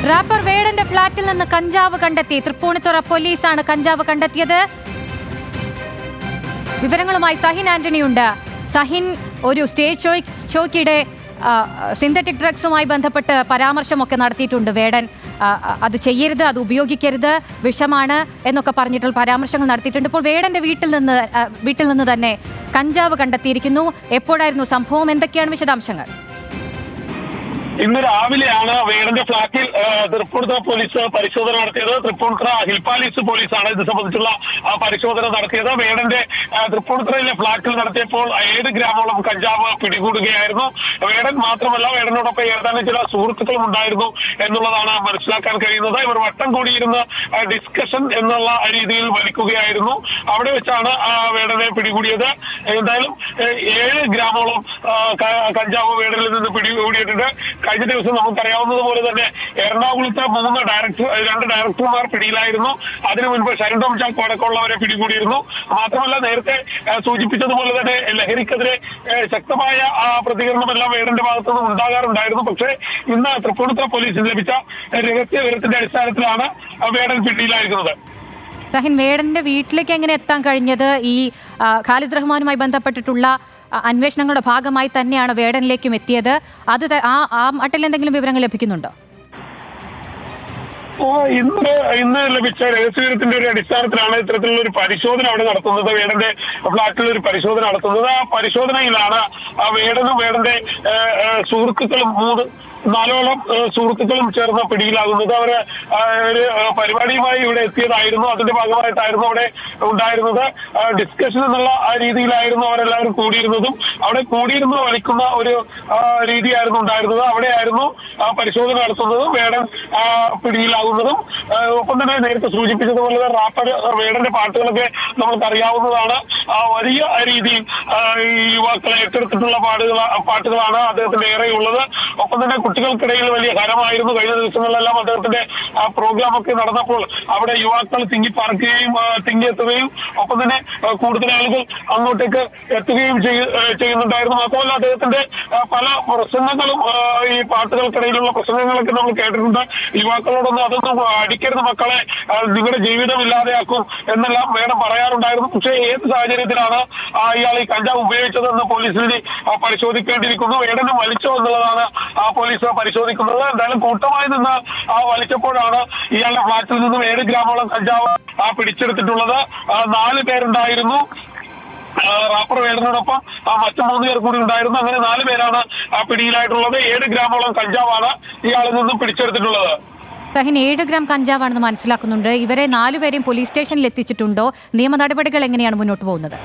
Wrapper വേടന്റെ ഫ്ളാറ്റിൽ നിന്ന് കഞ്ചാവ് കണ്ടെത്തി. തൃപ്പൂണിത്തുറ പോലീസാണ് കഞ്ചാവ് കണ്ടെത്തിയത്. വിവരങ്ങളുമായി സഹിൻ ആന്റണിയുണ്ട്. സഹിൻ, ഒരു സ്റ്റേജ് ഷോയ്ക്കിടെ സിന്തറ്റിക് ഡ്രഗ്സുമായി ബന്ധപ്പെട്ട് പരാമർശമൊക്കെ നടത്തിയിട്ടുണ്ട് വേടൻ. അത് ചെയ്യരുത്, അത് ഉപയോഗിക്കരുത്, വിഷമാണ് എന്നൊക്കെ പറഞ്ഞിട്ടുള്ള പരാമർശങ്ങൾ നടത്തിയിട്ടുണ്ട്. ഇപ്പോൾ വേടന്റെ വീട്ടിൽ നിന്ന് തന്നെ കഞ്ചാവ് കണ്ടെത്തിയിരിക്കുന്നു. എപ്പോഴായിരുന്നു സംഭവം? എന്തൊക്കെയാണ് വിശദാംശങ്ങൾ? ഇന്ന് രാവിലെയാണ് വേടന്റെ ഫ്ളാറ്റിൽ തൃപ്പൂണിത്തുറ പോലീസ് പരിശോധന നടത്തിയത്. തൃപ്പൂണിത്തുറ ഹിൽ പാലീസ് പോലീസാണ് ഇത് സംബന്ധിച്ചുള്ള പരിശോധന നടത്തിയത്. വേടന്റെ തൃപ്പൂണിത്തുറയിലെ ഫ്ളാറ്റിൽ നടത്തിയപ്പോൾ 7 ഗ്രാമോളം കഞ്ചാവ് പിടികൂടുകയായിരുന്നു. വേടൻ മാത്രമല്ല, വേടനോടൊപ്പം ഏതാനും ചില സുഹൃത്തുക്കളും ഉണ്ടായിരുന്നു എന്നുള്ളതാണ് മനസ്സിലാക്കാൻ കഴിയുന്നത്. ഇവർ വട്ടം കൂടിയിരുന്ന് ഡിസ്കഷൻ എന്നുള്ള രീതിയിൽ വലിക്കുകയായിരുന്നു. അവിടെ വെച്ചാണ് വേടനെ പിടികൂടിയത്. എന്തായാലും 7 ഗ്രാമോളം കഞ്ചാവ് വേടനിൽ നിന്ന് പിടികൂടിയിട്ടുണ്ട്. കഴിഞ്ഞ ദിവസം നമുക്കറിയാവുന്നതുപോലെ തന്നെ എറണാകുളത്തെ 2 ഡയറക്ടർമാർ പിടിയിലായിരുന്നു. അതിനു മുൻപ് ഷൈൻ ടോം ചാക്കോ അടക്കമുള്ളവരെ പിടികൂടിയിരുന്നു. മാത്രമല്ല, നേരത്തെ സൂചിപ്പിച്ചതുപോലെ തന്നെ ലഹരിക്കെതിരെ ശക്തമായ പ്രതികരണമെല്ലാം വേടന്റെ ഭാഗത്തുനിന്ന് ഉണ്ടാകാറുണ്ടായിരുന്നു. പക്ഷേ ഇന്ന് തൃപ്പൂണിത്തുറ പോലീസിന് ലഭിച്ച രഹസ്യ വിവരത്തിന്റെ അടിസ്ഥാനത്തിലാണ് വേടൻ പിടിയിലായിരിക്കുന്നത്. സഹിൻ, വേടന്റെ വീട്ടിലേക്ക് എങ്ങനെ എത്താൻ കഴിഞ്ഞത്? ഈ ഖാലിദ് റഹ്മാനുമായി ബന്ധപ്പെട്ടിട്ടുള്ള അന്വേഷണങ്ങളുടെ ഭാഗമായി തന്നെയാണ് വേടനിലേക്കും എത്തിയത്. അത് ആ മട്ടിൽ എന്തെങ്കിലും വിവരങ്ങൾ ലഭിക്കുന്നുണ്ടോ? ഇന്ന് ലഭിച്ച രഹസ്യവിവരത്തിന്റെ ഒരു അടിസ്ഥാനത്തിലാണ് ഇത്തരത്തിലുള്ള ഒരു പരിശോധന അവിടെ നടത്തുന്നത്. വേടന്റെ ഫ്ളാറ്റിൽ ഒരു പരിശോധന നടത്തുന്നത്. ആ പരിശോധനയിലാണ് വേടനും വേടന്റെ സുഹൃത്തുക്കളും 4ഓളം സുഹൃത്തുക്കളും ചേർന്ന് പിടിയിലാകുന്നത്. അവര് ഒരു പരിപാടിയുമായി ഇവിടെ എത്തിയതായിരുന്നു. അതിന്റെ ഭാഗമായിട്ടായിരുന്നു അവിടെ ഉണ്ടായിരുന്നത്. ഡിസ്കഷൻ എന്നുള്ള രീതിയിലായിരുന്നു അവരെല്ലാവരും കൂടിയിരുന്നതും. അവിടെ കൂടിയിരുന്ന് വലിക്കുന്ന ഒരു രീതിയായിരുന്നു ഉണ്ടായിരുന്നത്. അവിടെയായിരുന്നു പരിശോധന നടത്തുന്നതും വേടൻ പിടിയിലാകുന്നതും. ഒപ്പം തന്നെ നേരത്തെ സൂചിപ്പിച്ചതുപോലെ റാപ്പർ വേടന്റെ പാട്ടുകളൊക്കെ നമുക്കറിയാവുന്നതാണ്. വലിയ രീതിയിൽ യുവാക്കളെ ഏറ്റെടുത്തിട്ടുള്ള പാട്ടുകളാണ് അദ്ദേഹത്തിന്റെ ഏറെയുള്ളത്. ഒപ്പം തന്നെ കുട്ടികൾക്കിടയിൽ വലിയ ഹരമായിരുന്നു. കഴിഞ്ഞ ദിവസങ്ങളിലെല്ലാം അദ്ദേഹത്തിന്റെ പ്രോഗ്രാം ഒക്കെ നടന്നപ്പോൾ അവിടെ യുവാക്കൾ തിങ്ങിയെത്തുകയും ഒപ്പം തന്നെ കൂടുതൽ ആളുകൾ അങ്ങോട്ടേക്ക് എത്തുകയും ചെയ്യുന്നുണ്ടായിരുന്നു. മാത്രമല്ല, അദ്ദേഹത്തിന്റെ പല പ്രസംഗങ്ങളും ഈ പാട്ടുകൾക്കിടയിലുള്ള പ്രസംഗങ്ങളൊക്കെ നമ്മൾ കേട്ടിട്ടുണ്ട്. യുവാക്കളോടൊന്നും അതൊന്നും അടിക്കരുത് മക്കളെ, നിങ്ങളുടെ ജീവിതം ഇല്ലാതെയാക്കും എന്നെല്ലാം വേണം പറയാറുണ്ടായിരുന്നു. പക്ഷേ ഏത് സാഹചര്യത്തിലാണ് ഇയാൾ ഈ കഞ്ചാവ് ഉപയോഗിച്ചതെന്ന് പോലീസിന് പരിശോധിക്കേണ്ടിയിരിക്കുന്നു. വേടനെ വലിച്ചോ എന്നുള്ളതാണ് പോലീസ് പരിശോധിക്കുന്നത്. എന്തായാലും കൂട്ടമായി നിന്ന് വലിച്ചപ്പോഴാണ് ഇയാളുടെ ഫ്ളാറ്റിൽ നിന്നും 7 ഗ്രാമോളം കഞ്ചാവ് പിടിച്ചെടുത്തിട്ടുള്ളത്. 4 പേരുണ്ടായിരുന്നു. റാപ്പർ വേടനോടൊപ്പം മറ്റു 3 പേർ കൂടി ഉണ്ടായിരുന്നു. അങ്ങനെ 4 പേരാണ് പിടിയിലായിട്ടുള്ളത്. 7 ഗ്രാമോളം കഞ്ചാവാണ് ഇയാളിൽ നിന്നും പിടിച്ചെടുത്തിട്ടുള്ളത്. സഹിൻ, 7 ഗ്രാം കഞ്ചാവാണെന്ന് മനസ്സിലാക്കുന്നുണ്ട്. ഇവരെ 4 പേരെയും പോലീസ് സ്റ്റേഷനിൽ എത്തിച്ചിട്ടുണ്ടോ? നിയമ നടപടികൾ എങ്ങനെയാണ് മുന്നോട്ട് പോകുന്നത്?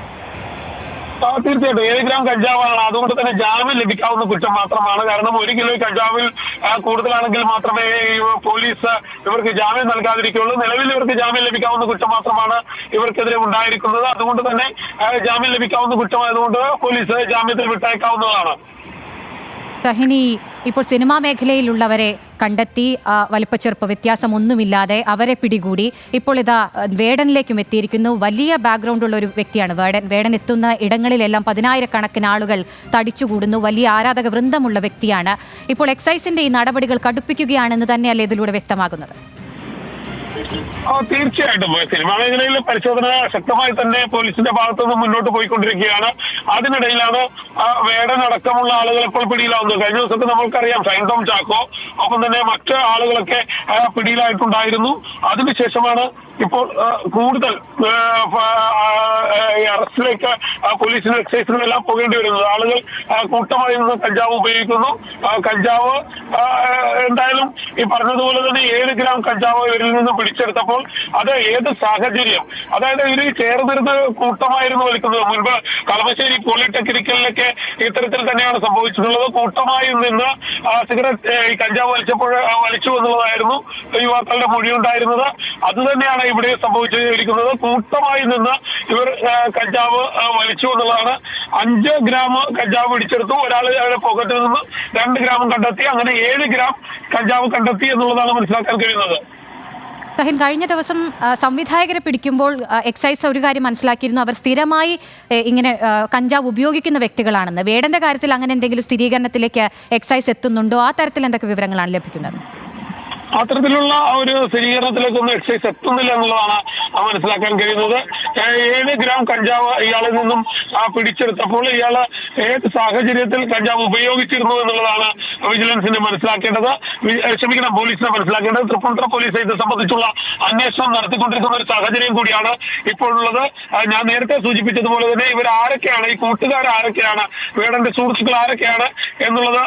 തീർച്ചയായിട്ടും 7 ഗ്രാം കഞ്ചാവാണ്. അതുകൊണ്ട് തന്നെ ജാമ്യം ലഭിക്കാവുന്ന കുറ്റം മാത്രമാണ്. കാരണം 1 കിലോ കഞ്ചാവിൽ കൂടുതലാണെങ്കിൽ മാത്രമേ പോലീസ് ഇവർക്ക് ജാമ്യം നൽകാതിരിക്കുകയുള്ളൂ. നിലവിൽ ഇവർക്ക് ജാമ്യം ലഭിക്കാവുന്ന കുറ്റം മാത്രമാണ് ഇവർക്കെതിരെ ഉണ്ടായിരിക്കുന്നത്. അതുകൊണ്ട് തന്നെ ജാമ്യം ലഭിക്കാവുന്ന കുറ്റമായതുകൊണ്ട് പോലീസ് ജാമ്യത്തിൽ വിട്ടയക്കാവുന്നതാണ്. സഹിനി, ഇപ്പോൾ സിനിമാ മേഖലയിലുള്ളവരെ കണ്ടെത്തി, വലിപ്പച്ചെറുപ്പ് വ്യത്യാസമൊന്നുമില്ലാതെ അവരെ പിടികൂടി. ഇപ്പോൾ ഇതാ വേടനിലേക്കും എത്തിയിരിക്കുന്നു. വലിയ ബാക്ക്ഗ്രൗണ്ടുള്ള ഒരു വ്യക്തിയാണ് വേടൻ. വേടൻ എത്തുന്ന ഇടങ്ങളിലെല്ലാം 10,000-കണക്കിന് ആളുകൾ തടിച്ചുകൂടുന്നു. വലിയ ആരാധക വൃന്ദമുള്ള വ്യക്തിയാണ്. ഇപ്പോൾ എക്സൈസിന്റെ ഈ നടപടികൾ കടുപ്പിക്കുകയാണെന്ന് തന്നെയല്ലേ ഇതിലൂടെ വ്യക്തമാകുന്നത്? തീർച്ചയായിട്ടും സിനിമാ മേഖലയിലെ പരിശോധന ശക്തമായി തന്നെ പോലീസിന്റെ ഭാഗത്തുനിന്ന് മുന്നോട്ട് പോയിക്കൊണ്ടിരിക്കുകയാണ്. അതിനിടയിലാണ് വേടൻ അടക്കമുള്ള ആളുകൾ ഇപ്പോൾ പിടിയിലാവുന്നത്. കഴിഞ്ഞ ദിവസത്തെ നമ്മൾക്കറിയാം ഷൈൻ ടോം ചാക്കോ ഒപ്പം തന്നെ മറ്റ് ആളുകളൊക്കെ പിടിയിലായിട്ടുണ്ടായിരുന്നു. അതിനുശേഷമാണ് ഇപ്പോൾ കൂടുതൽ അറസ്റ്റിലേക്ക് പോലീസിനും എക്സൈസിനും എല്ലാം പോകേണ്ടി വരുന്നത്. ആളുകൾ കൂട്ടമായി നിന്ന് കഞ്ചാവ് ഉപയോഗിക്കുന്നു. കഞ്ചാവ് എന്തായാലും ഈ പറഞ്ഞതുപോലെ തന്നെ 7 ഗ്രാം കഞ്ചാവ് ഇവരിൽ നിന്ന് പിടിച്ചെടുത്തപ്പോൾ അത് ഏത് സാഹചര്യം, അതായത് ഇവർ ചേർന്നിരുന്ന് കൂട്ടമായിരുന്നു വലിക്കുന്നത്. മുൻപ് കളമശ്ശേരി പോളിടെക്നിക്കലിലൊക്കെ ഇത്തരത്തിൽ തന്നെയാണ് സംഭവിച്ചിട്ടുള്ളത്. കൂട്ടമായി നിന്ന് സിഗരറ്റ് ഈ കഞ്ചാവ് വലിച്ചു എന്നുള്ളതായിരുന്നു യുവാക്കളുടെ മൊഴിയുണ്ടായിരുന്നത്. അത് തന്നെയാണ് ഇവിടെ സംഭവിച്ചിരിക്കുന്നത്. കൂട്ടമായി നിന്ന് ഇവർ കഞ്ചാവ് വലിച്ചു എന്നുള്ളതാണ്. 5 ഗ്രാം കഞ്ചാവ് പിടിച്ചെടുത്തു. ഒരാൾ പോക്കറ്റിൽ നിന്ന് 2 ഗ്രാം കണ്ടെത്തി. അങ്ങനെ 7 ഗ്രാം കഞ്ചാവ് കണ്ടെത്തി എന്നുള്ളതാണ് മനസ്സിലാക്കാൻ കഴിയുന്നത്. സഹിൻ, കഴിഞ്ഞ ദിവസം സംവിധായകരെ പിടിക്കുമ്പോൾ എക്സൈസ് ഒരു കാര്യം മനസ്സിലാക്കിയിരുന്നു, അവർ സ്ഥിരമായി ഇങ്ങനെ കഞ്ചാവ് ഉപയോഗിക്കുന്ന വ്യക്തികളാണെന്ന്. വേടന്റെ കാര്യത്തിൽ അങ്ങനെ എന്തെങ്കിലും സ്ഥിരീകരണത്തിലേക്ക് എക്സൈസ് എത്തുന്നുണ്ടോ? ആ തരത്തിൽ എന്തൊക്കെ വിവരങ്ങളാണ് ലഭിക്കുന്നത്? അത്തരത്തിലുള്ള ഒരു സ്ഥിരീകരണത്തിലേക്കൊന്നും എക്സൈസ് എത്തുന്നില്ല എന്നുള്ളതാണ് മനസ്സിലാക്കാൻ കഴിയുന്നത്. 7 ഗ്രാം കഞ്ചാവ് ഇയാളിൽ നിന്നും പിടിച്ചെടുത്തപ്പോൾ ഇയാൾ ഏത് സാഹചര്യത്തിൽ കഞ്ചാവ് ഉപയോഗിച്ചിരുന്നു എന്നുള്ളതാണ് വിജിലൻസിന് മനസ്സിലാക്കേണ്ടത്, പോലീസിനെ മനസ്സിലാക്കേണ്ടത്. തൃപ്പൂണിത്തുറ പോലീസ് ഇത് സംബന്ധിച്ചുള്ള അന്വേഷണം നടത്തിക്കൊണ്ടിരിക്കുന്ന ഒരു സാഹചര്യം കൂടിയാണ് ഇപ്പോഴുള്ളത്. ഞാൻ നേരത്തെ സൂചിപ്പിച്ചതുപോലെ തന്നെ ഇവർ ആരൊക്കെയാണ്, ഈ കൂട്ടുകാർ ആരൊക്കെയാണ്, വേടന്റെ സുഹൃത്തുക്കൾ ആരൊക്കെയാണ് എന്നുള്ളത്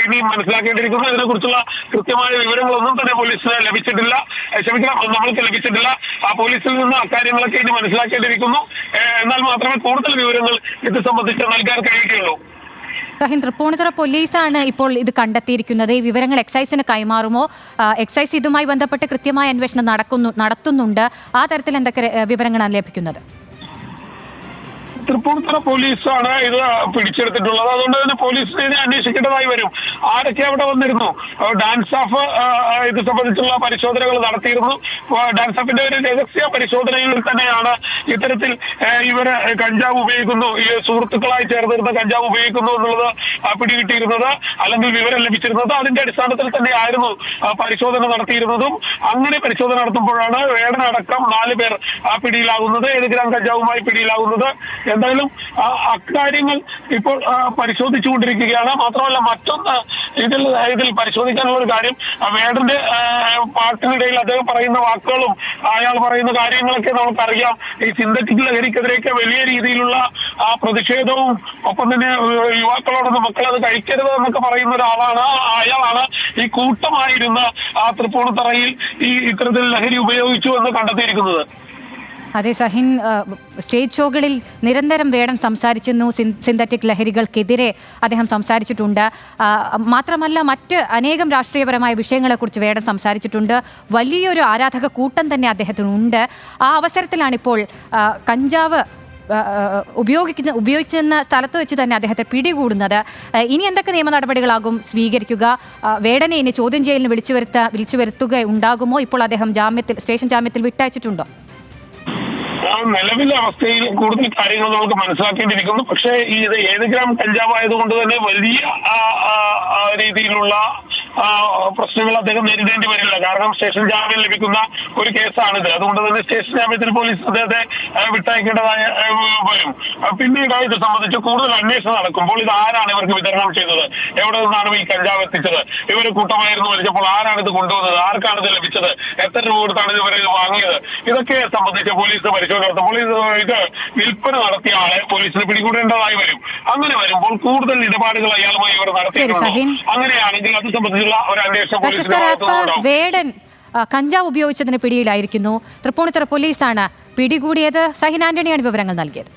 ഇനി മനസ്സിലാക്കേണ്ടിയിരിക്കുന്നു. ഇതിനെക്കുറിച്ചുള്ള കൃത്യമായ വിവരങ്ങളൊന്നും തന്നെ പോലീസിന് ലഭിച്ചിട്ടില്ല, നമ്മൾക്ക് ലഭിച്ചിട്ടില്ല. പോലീസിൽ നിന്ന് അക്കാര്യങ്ങളൊക്കെ ഇനി മനസ്സിലാക്കേണ്ടിയിരിക്കുന്നു. എന്നാൽ മാത്രമേ കൂടുതൽ വിവരങ്ങൾ ഇത് സംബന്ധിച്ച് നൽകാൻ കഴിയുകയുള്ളൂ. തൃപ്പൂണിത്തുറ പോലീസാണ് ഇപ്പോൾ ഇത് കണ്ടെത്തിയിരിക്കുന്നത്. ഈ വിവരങ്ങൾ എക്സൈസിന് കൈമാറുമോ? എക്സൈസ് ഇതുമായി ബന്ധപ്പെട്ട് കൃത്യമായ അന്വേഷണം നടത്തുന്നുണ്ട്. ആ തരത്തിൽ എന്തൊക്കെ വിവരങ്ങളാണ് ലഭിക്കുന്നത്? തൃപ്പൂണിത്തുറ പോലീസാണ് ഇത് പിടിച്ചെടുത്തിട്ടുള്ളത്. അതുകൊണ്ട് തന്നെ പോലീസിനെ അന്വേഷിക്കേണ്ടതായി വരും. ആരൊക്കെ അവിടെ വന്നിരുന്നു? ഡാൻസ് ഓഫ് ഇത് സംബന്ധിച്ചുള്ള പരിശോധനകൾ നടത്തിയിരുന്നു. ഡാൻസ് ഓഫിന്റെ ഒരു രഹസ്യ പരിശോധനയിൽ തന്നെയാണ് ഇത്തരത്തിൽ ഇവര് കഞ്ചാവ് ഉപയോഗിക്കുന്നു, ഈ സുഹൃത്തുക്കളായി ചേർന്നിരുന്ന കഞ്ചാവ് ഉപയോഗിക്കുന്നു എന്നുള്ളത് പിടികിട്ടിയിരുന്നത്, അല്ലെങ്കിൽ വിവരം ലഭിച്ചിരുന്നത്. അതിന്റെ അടിസ്ഥാനത്തിൽ തന്നെയായിരുന്നു പരിശോധന നടത്തിയിരുന്നതും. അങ്ങനെ പരിശോധന നടത്തുമ്പോഴാണ് വേടനടക്കം 4 പേർ പിടിയിലാകുന്നത്, 7 ഗ്രാം കഞ്ചാവുമായി പിടിയിലാകുന്നത്. എന്തായാലും അക്കാര്യങ്ങൾ ഇപ്പോൾ പരിശോധിച്ചുകൊണ്ടിരിക്കുകയാണ്. മാത്രമല്ല മറ്റൊന്ന് ഇതിൽ പരിശോധിക്കാനുള്ള ഒരു കാര്യം, വേടന്റെ പാട്ടിനിടയിൽ അദ്ദേഹം പറയുന്ന വാക്കുകളും അയാൾ പറയുന്ന കാര്യങ്ങളൊക്കെ നമുക്കറിയാം. ഈ സിന്തറ്റിക് ലഹരിക്കെതിരെയൊക്കെ വലിയ രീതിയിലുള്ള പ്രതിഷേധവും ഒപ്പം തന്നെ യുവാക്കളോടൊന്നും മക്കളത് കഴിക്കരുത് എന്നൊക്കെ പറയുന്ന ഒരാളാണ്. അയാളാണ് ഈ കൂട്ടമായിരുന്ന തൃപ്പൂണിത്തുറയിൽ ഈ ഇത്തരത്തിൽ ലഹരി ഉപയോഗിച്ചു എന്ന് കണ്ടെത്തിയിരിക്കുന്നത്. അതെ ഷഹീൻ, സ്റ്റേജ് ഷോകളിൽ നിരന്തരം വേടൻ സംസാരിച്ചിരുന്നു. സിന്തറ്റിക് ലഹരികൾക്കെതിരെ അദ്ദേഹം സംസാരിച്ചിട്ടുണ്ട്. മാത്രമല്ല മറ്റ് അനേകം രാഷ്ട്രീയപരമായ വിഷയങ്ങളെക്കുറിച്ച് വേടൻ സംസാരിച്ചിട്ടുണ്ട്. വലിയൊരു ആരാധക കൂട്ടം തന്നെ അദ്ദേഹത്തിനുണ്ട്. ആ അവസരത്തിലാണിപ്പോൾ കഞ്ചാവ് ഉപയോഗിച്ചെന്ന സ്ഥലത്ത് വെച്ച് തന്നെ അദ്ദേഹത്തെ പിടികൂടുന്നത്. ഇനി എന്തൊക്കെ നിയമ നടപടികളാകും സ്വീകരിക്കുക? വേടനെ ഇനി ചോദ്യം ചെയ്യലിന് വിളിച്ചു വരുത്തുക ഉണ്ടാകുമോ? ഇപ്പോൾ അദ്ദേഹം സ്റ്റേഷൻ ജാമ്യത്തിൽ വിട്ടയച്ചിട്ടുണ്ടോ? നിലവിലെ അവസ്ഥയിൽ കൂടുതൽ കാര്യങ്ങൾ നമുക്ക് മനസ്സിലാക്കേണ്ടിയിരിക്കുന്നു. പക്ഷേ ഇത് 7 ഗ്രാം കഞ്ചാവ് ആയതുകൊണ്ട് തന്നെ വലിയ രീതിയിലുള്ള പ്രശ്നങ്ങൾ അദ്ദേഹം നേരിടേണ്ടി വരില്ല. കാരണം സ്റ്റേഷൻ ജാമ്യം ലഭിക്കുന്ന ഒരു കേസാണിത്. അതുകൊണ്ട് തന്നെ സ്റ്റേഷൻ ജാമ്യത്തിൽ പോലീസ് അദ്ദേഹത്തെ വിട്ടയക്കേണ്ടതായ വരും. പിന്നീട് ഇത് സംബന്ധിച്ച് കൂടുതൽ അന്വേഷണം നടക്കുമ്പോൾ ഇത് ആരാണ് ഇവർക്ക് വിതരണം ചെയ്തത്, എവിടെ നിന്നാണ് ഈ കഞ്ചാവ് എത്തിച്ചത്, ഇവർ കൂട്ടമായിരുന്നു വലിച്ചപ്പോൾ ആരാണ് ഇത് കൊണ്ടുവന്നത്, ആർക്കാണ് ഇത് ലഭിച്ചത്, എത്ര രൂപ കൊടുത്താണ് ഇവർ വാങ്ങിയത്, ഇതൊക്കെ സംബന്ധിച്ച് പോലീസ് പരിശോധന നടത്തുമ്പോൾ ഇത് വിൽപ്പന നടത്തിയ ആളെ പോലീസിന് പിടികൂടേണ്ടതായി വരും. അങ്ങനെ വരുമ്പോൾ കൂടുതൽ ഇടപാടുകൾ അയാളുമായി ഇവർ നടത്തിയിട്ടുണ്ടോ, അങ്ങനെയാണെങ്കിൽ അത് സംബന്ധിച്ചുള്ള ഒരു അന്വേഷണം വേടൻ കഞ്ചാവ് ഉപയോഗിച്ചതിന് പിടിയിലായിരിക്കുന്നു. തൃപ്പൂണിത്തുറ പോലീസാണ് പിടികൂടിയത്. സഹിൻ ആന്റണിയാണ് വിവരങ്ങൾ നൽകിയത്.